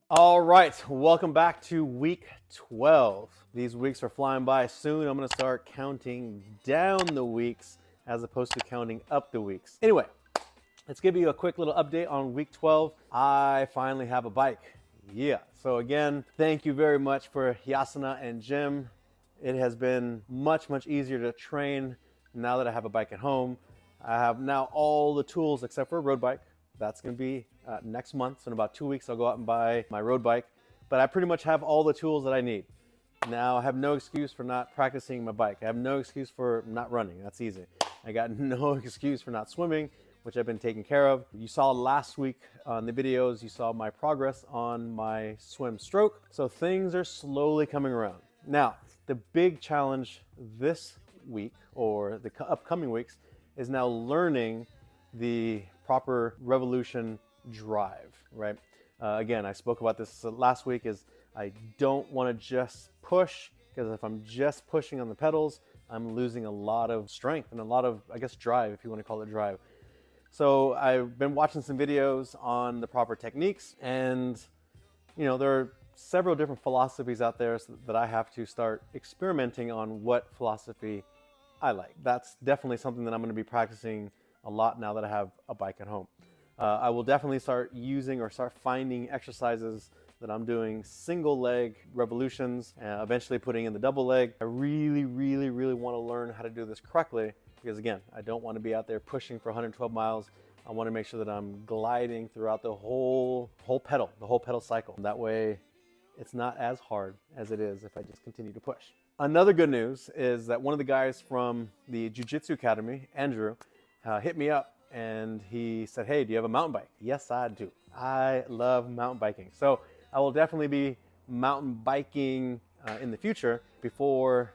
All right, welcome back to week 12. These weeks are flying by soon. I'm going to start counting down the weeks as opposed to counting up the weeks. Anyway, let's give you a quick little update on week 12. I finally have a bike. Yeah. So again, thank you very much for Yasana and Jim. It has been much easier to train now that I have a bike at home. I have now all the tools except for a road bike. That's going to be next month. So in about 2 weeks, I'll go out and buy my road bike. But I pretty much have all the tools that I need. Now I have no excuse for not practicing my bike. I have no excuse for not running. That's easy. I got no excuse for not swimming, which I've been taking care of. You saw last week on the videos, you saw my progress on my swim stroke. So things are slowly coming around. Now, the big challenge this week or the upcoming weeks is now learning the proper revolution drive, right? Again, I spoke about this last week, is I don't want to just push, because if I'm just pushing on the pedals, I'm losing a lot of strength and a lot of, I guess, drive, if you want to call it drive. So I've been watching some videos on the proper techniques, and there are several different philosophies out there that I have to start experimenting on what philosophy I like. That's definitely something that I'm going to be practicing a lot now that I have a bike at home. I will definitely start using or start finding exercises that I'm doing single leg revolutions, eventually putting in the double leg. I really want to learn how to do this correctly, because again, I don't want to be out there pushing for 112 miles. I want to make sure that I'm gliding throughout the whole pedal cycle. That way it's not as hard as it is if I just continue to push. Another good news is that one of the guys from the Jiu Jitsu Academy, Andrew, hit me up and he said, "Hey, do you have a mountain bike?" Yes, I do. I love mountain biking. So I will definitely be mountain biking in the future, before,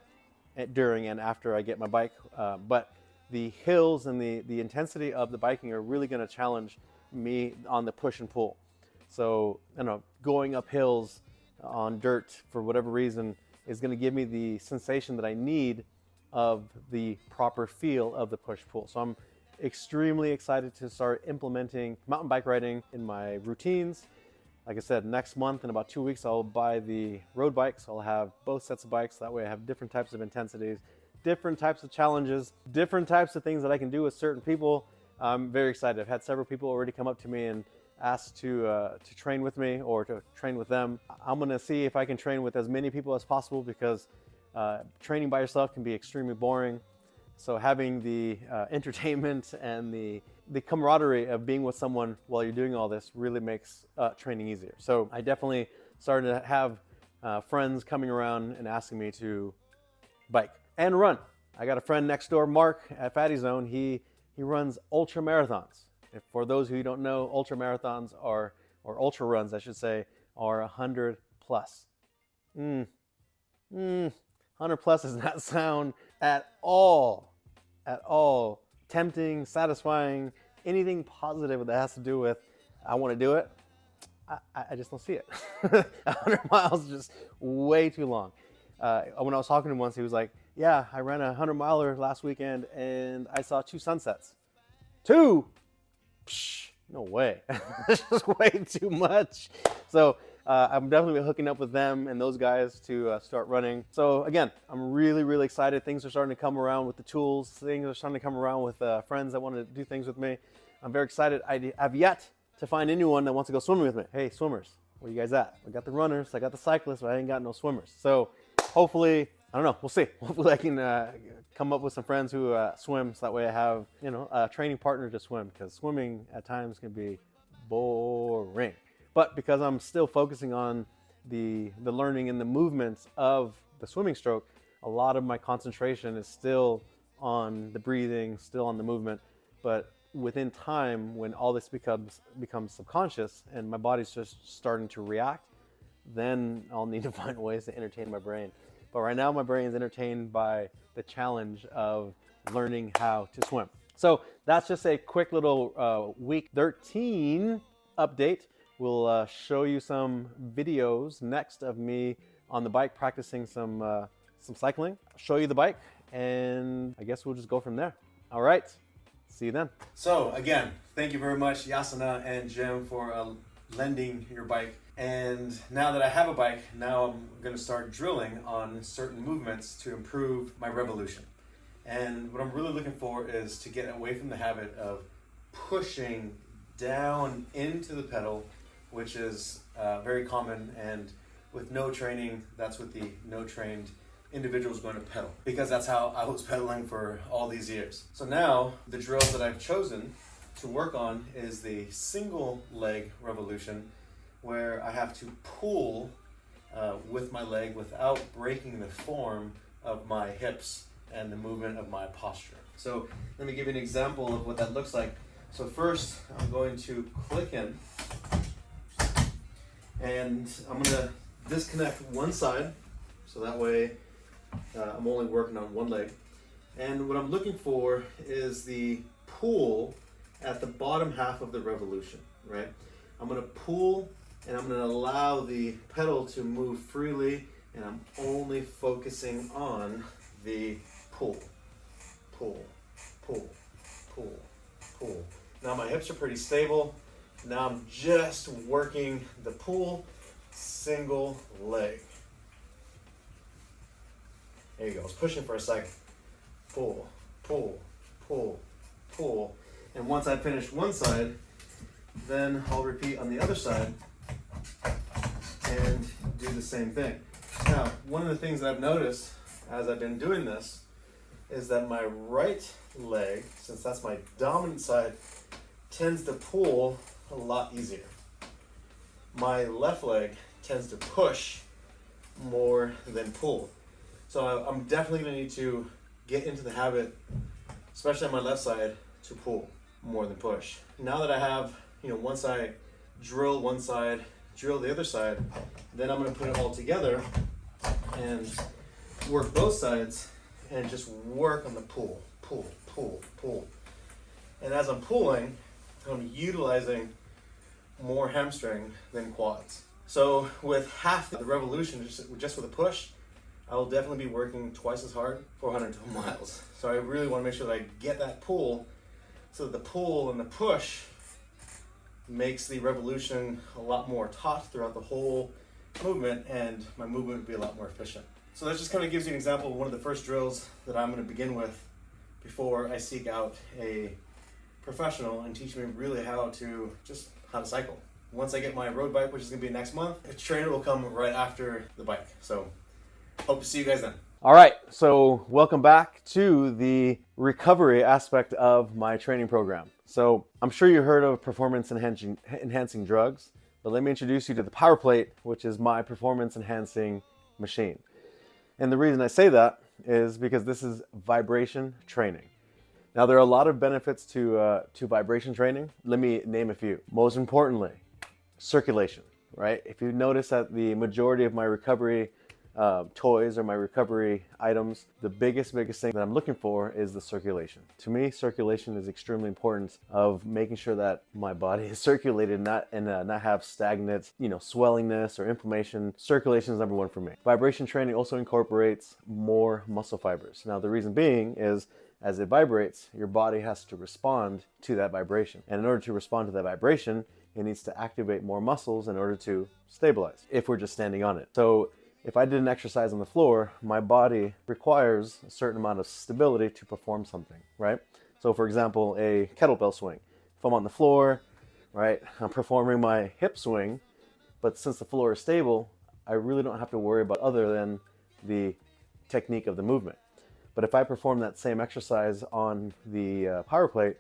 during, and after I get my bike. But the hills and the intensity of the biking are really going to challenge me on the push and pull. So, going up hills on dirt for whatever reason is going to give me the sensation that I need of the proper feel of the push-pull. So I'm extremely excited to start implementing mountain bike riding in my routines. Like I said, next month, in about 2 weeks, I'll buy the road bike. So I'll have both sets of bikes. That way I have different types of intensities, different types of challenges, different types of things that I can do with certain people. I'm very excited. I've had several people already come up to me and asked to train with me or to train with them. I'm gonna see if I can train with as many people as possible, because training by yourself can be extremely boring. So having the entertainment and the camaraderie of being with someone while you're doing all this really makes training easier. So I definitely started to have friends coming around and asking me to bike and run. I got a friend next door, Mark, at Fatty Zone. He runs ultra marathons. If, for those who don't know, ultra marathons are, or ultra runs, I should say, are 100 plus. 100 plus does not sound at all tempting, satisfying, anything positive that has to do with I want to do it. I just don't see it. 100 miles is just way too long. When I was talking to him once, he was like, "Yeah, I ran a 100-miler last weekend and I saw 2 sunsets." 2? Psh, no way. It's just way too much. So I'm definitely hooking up with them and those guys to start running. So again, I'm really excited. Things are starting to come around with the tools. Things are starting to come around with friends that want to do things with me. I'm very excited. I have yet to find anyone that wants to go swimming with me. Hey, swimmers, where you guys at? I got the runners, I got the cyclists, but I ain't got no swimmers. So hopefully, I don't know, we'll see. Hopefully I can come up with some friends who swim, so that way I have, a training partner to swim, because swimming at times can be boring. But because I'm still focusing on the learning and the movements of the swimming stroke, a lot of my concentration is still on the breathing, still on the movement. But within time, when all this becomes subconscious and my body's just starting to react, then I'll need to find ways to entertain my brain. But right now my brain is entertained by the challenge of learning how to swim. So that's just a quick little week 13 update. We'll show you some videos next of me on the bike practicing some cycling. I'll show you the bike, and I guess we'll just go from there. All right, see you then. So again, thank you very much, Yasana and Jim, for lending your bike And now that I have a bike, now I'm going to start drilling on certain movements to improve my revolution. And what I'm really looking for is to get away from the habit of pushing down into the pedal, which is very common, and with no training, that's what the no trained individual is going to pedal, because that's how I was pedaling for all these years. So now the drill that I've chosen to work on is the single leg revolution, where I have to pull with my leg without breaking the form of my hips and the movement of my posture. So let me give you an example of what that looks like. So first, I'm going to click in, and I'm going to disconnect one side, so that way I'm only working on one leg. And what I'm looking for is the pull at the bottom half of the revolution, right? I'm going to pull, and I'm going to allow the pedal to move freely, and I'm only focusing on the pull, pull, pull, pull, pull. Now my hips are pretty stable. Now I'm just working the pull, single leg. There you go. I was pushing for a second. Pull, pull, pull, pull. And once I finish one side, then I'll repeat on the other side and do the same thing. Now, one of the things that I've noticed as I've been doing this is that my right leg, since that's my dominant side, tends to pull a lot easier. My left leg tends to push more than pull. So I'm definitely going to need to get into the habit, especially on my left side, to pull more than push. Now that I have, once I drill one side, drill the other side, then I'm going to put it all together and work both sides and just work on the pull, pull, pull, pull. And as I'm pulling, I'm utilizing more hamstring than quads. So with half the revolution, just with a push, I will definitely be working twice as hard, 412 miles. So I really want to make sure that I get that pull, so that the pull and the push makes the revolution a lot more taut throughout the whole movement, and my movement would be a lot more efficient. So that just kind of gives you an example of one of the first drills that I'm going to begin with before I seek out a professional and teach me really how to cycle. Once I get my road bike, which is going to be next month, a trainer will come right after the bike. So hope to see you guys then. All right, so welcome back to the recovery aspect of my training program. So I'm sure you heard of performance enhancing drugs, but let me introduce you to the Power Plate, which is my performance enhancing machine. And the reason I say that is because this is vibration training. Now, there are a lot of benefits to vibration training. Let me name a few. Most importantly, circulation, right? If you notice that the majority of my recovery toys or my recovery items, the biggest thing that I'm looking for is the circulation. To me, circulation is extremely important of making sure that my body is circulated, not have stagnant, swellingness or inflammation. Circulation is number one for me. Vibration training also incorporates more muscle fibers. Now, the reason being is, as it vibrates, your body has to respond to that vibration. And in order to respond to that vibration, it needs to activate more muscles in order to stabilize, if we're just standing on it. So if I did an exercise on the floor, my body requires a certain amount of stability to perform something, right? So for example, a kettlebell swing. If I'm on the floor, right, I'm performing my hip swing, but since the floor is stable, I really don't have to worry about other than the technique of the movement. But if I perform that same exercise on the Power Plate,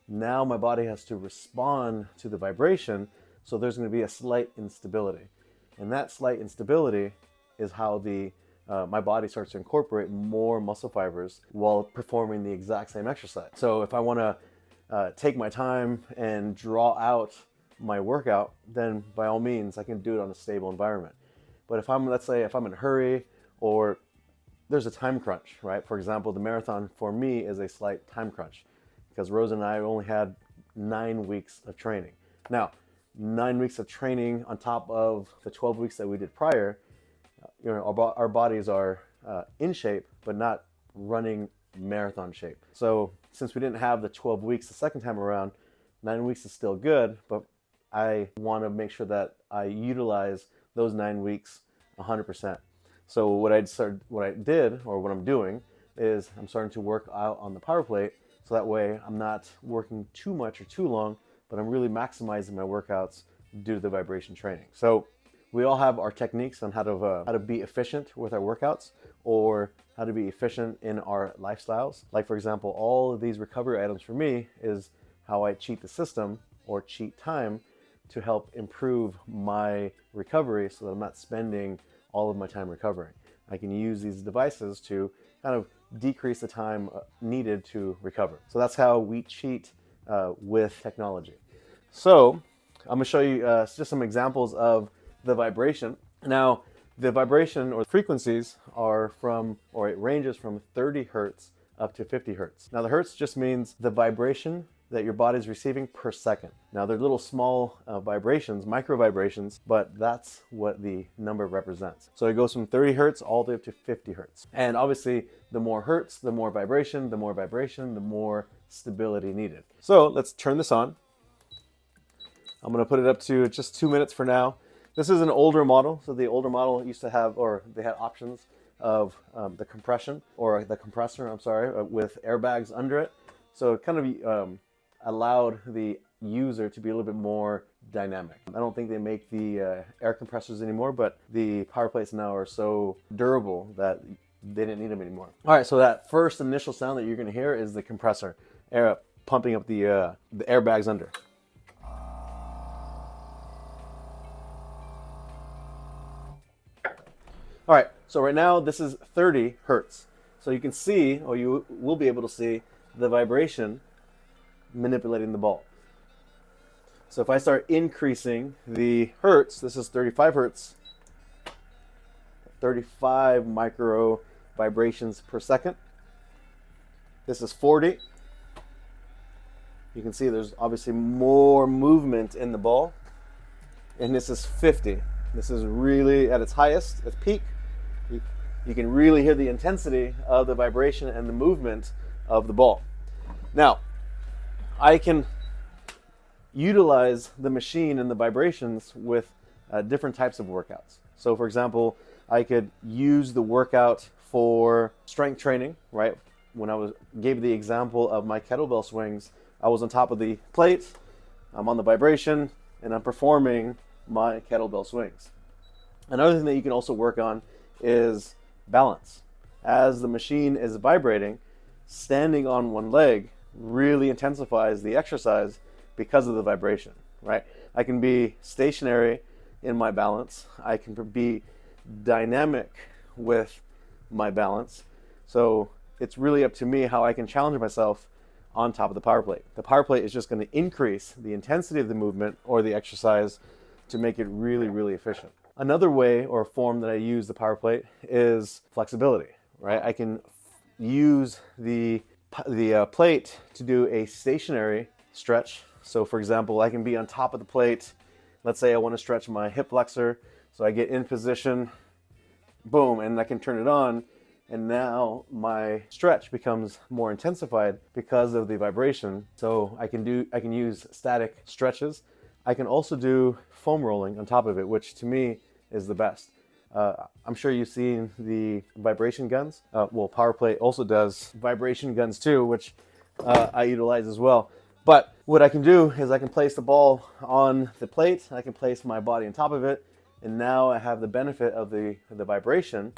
now my body has to respond to the vibration, so there's going to be a slight instability. And that slight instability is how my body starts to incorporate more muscle fibers while performing the exact same exercise. So if I want to take my time and draw out my workout, then by all means I can do it on a stable environment. But if let's say if I'm in a hurry, or there's a time crunch, right? For example, the marathon for me is a slight time crunch because Rosa and I only had 9 weeks of training. Now, 9 weeks of training on top of the 12 weeks that we did prior, our bodies are in shape, but not running marathon shape. So since we didn't have the 12 weeks the second time around, 9 weeks is still good, but I want to make sure that I utilize those 9 weeks 100%. So what I'm doing is I'm starting to work out on the power plate, so that way I'm not working too much or too long, but I'm really maximizing my workouts due to the vibration training. So we all have our techniques on how to be efficient with our workouts, or how to be efficient in our lifestyles. Like, for example, all of these recovery items for me is how I cheat the system or cheat time to help improve my recovery, so that I'm not spending all of my time recovering. I can use these devices to kind of decrease the time needed to recover. So that's how we cheat with technology. So I'm going to show you just some examples of the vibration. Now, the vibration or frequencies it ranges from 30 hertz up to 50 hertz. Now, the hertz just means the vibration that your body is receiving per second. Now, they're little small vibrations, micro vibrations, but that's what the number represents. So it goes from 30 hertz all the way up to 50 hertz. And obviously, the more hertz, the more vibration, the more stability needed. So let's turn this on. I'm going to put it up to just 2 minutes for now. This is an older model. So the older model used to have, or they had options of the compression, or the compressor, with airbags under it. So it kind of allowed the user to be a little bit more dynamic. I don't think they make the air compressors anymore, but the power plates now are so durable that they didn't need them anymore. All right, so that first initial sound that you're going to hear is the compressor, air pumping up the airbags under. All right, so right now this is 30 hertz. So you can see, or you will be able to see, the vibration manipulating the ball. So if I start increasing the hertz, this is 35 hertz, 35 micro vibrations per second. This is 40. You can see there's obviously more movement in the ball. And this is 50. This is really at its highest, its peak. You can really hear the intensity of the vibration and the movement of the ball. Now, I can utilize the machine and the vibrations with different types of workouts. So, for example, I could use the workout for strength training, right? When I gave the example of my kettlebell swings, I was on top of the plate, I'm on the vibration, and I'm performing my kettlebell swings. Another thing that you can also work on is balance. As the machine is vibrating, standing on one leg really intensifies the exercise because of the vibration, right? I can be stationary in my balance. I can be dynamic with my balance. So it's really up to me how I can challenge myself on top of the power plate. The power plate is just going to increase the intensity of the movement or the exercise to make it really, really efficient. Another way or form that I use the power plate is flexibility, right? I can use the plate to do a stationary stretch. So for example, I can be on top of the plate. Let's say I want to stretch my hip flexor. So I get in position, boom, and I can turn it on. And now my stretch becomes more intensified because of the vibration. So I can use static stretches. I can also do foam rolling on top of it, which to me is the best. I'm sure you've seen the vibration guns. Power plate also does vibration guns too, which I utilize as well. But what I can do is I can place the ball on the plate, I can place my body on top of it, and now I have the benefit of the vibration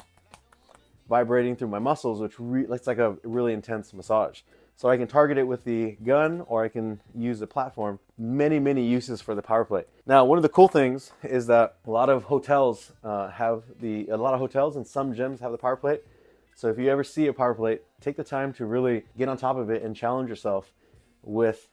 vibrating through my muscles, which looks like a really intense massage. So I can target it with the gun, or I can use the platform. Many, many uses for the power plate. Now, one of the cool things is that a lot of hotels and some gyms have the power plate. So if you ever see a power plate, take the time to really get on top of it and challenge yourself with,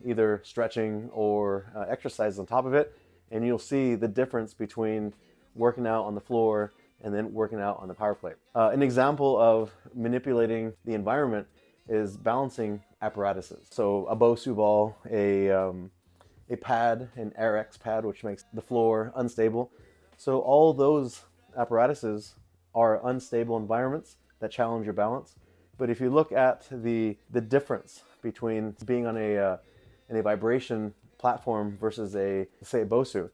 either stretching or exercises on top of it, and you'll see the difference between working out on the floor and then working out on the power plate. An example of manipulating the environment is balancing apparatuses. So a Bosu ball, a pad, an RX pad, which makes the floor unstable. So all those apparatuses are unstable environments that challenge your balance. But if you look at the difference between being on in a vibration platform versus say a Bosu.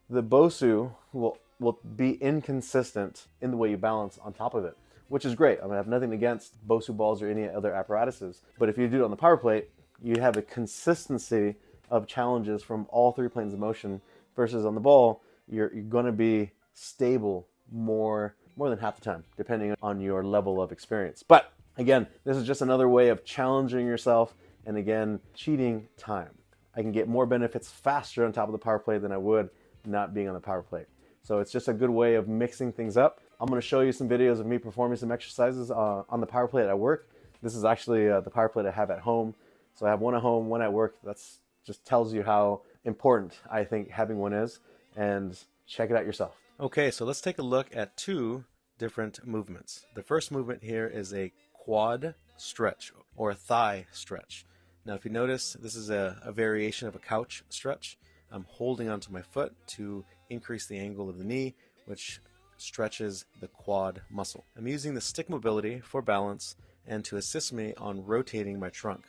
The Bosu will be inconsistent in the way you balance on top of it, which is great. I have nothing against Bosu balls or any other apparatuses, but if you do it on the power plate, you have a consistency of challenges from all three planes of motion, versus on the ball, you're going to be stable more than half the time, depending on your level of experience. But again, this is just another way of challenging yourself and again, cheating time. I can get more benefits faster on top of the power plate than I would not being on the power plate. So it's just a good way of mixing things up. I'm going to show you some videos of me performing some exercises on the power plate at work. This is actually the power plate I have at home. So I have one at home, one at work. That's just tells you how important I think having one is, and check it out yourself. Okay, so let's take a look at two different movements. The first movement here is a quad stretch or a thigh stretch. Now if you notice, this is a variation of a couch stretch. I'm holding onto my foot to increase the angle of the knee, which stretches the quad muscle. I'm using the stick mobility for balance and to assist me on rotating my trunk.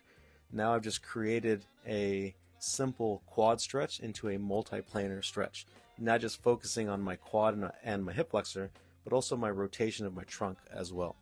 Now I've just created a simple quad stretch into a multi-planar stretch, not just focusing on my quad and my hip flexor, but also my rotation of my trunk as well.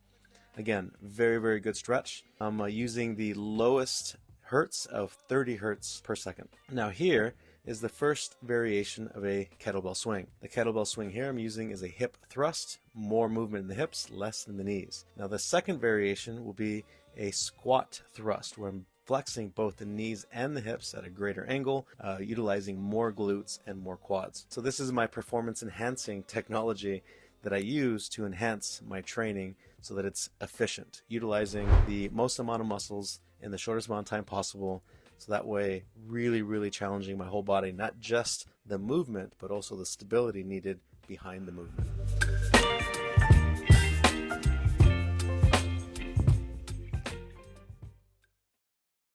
Again, very, very good stretch. I'm using the lowest hertz of 30 hertz per second. Now here is the first variation of a kettlebell swing. The kettlebell swing here I'm using is a hip thrust, more movement in the hips, less in the knees. Now the second variation will be a squat thrust, where I'm flexing both the knees and the hips at a greater angle, utilizing more glutes and more quads. So this is my performance enhancing technology that I use to enhance my training so that it's efficient, utilizing the most amount of muscles in the shortest amount of time possible. So that way, really, really challenging my whole body, not just the movement, but also the stability needed behind the movement.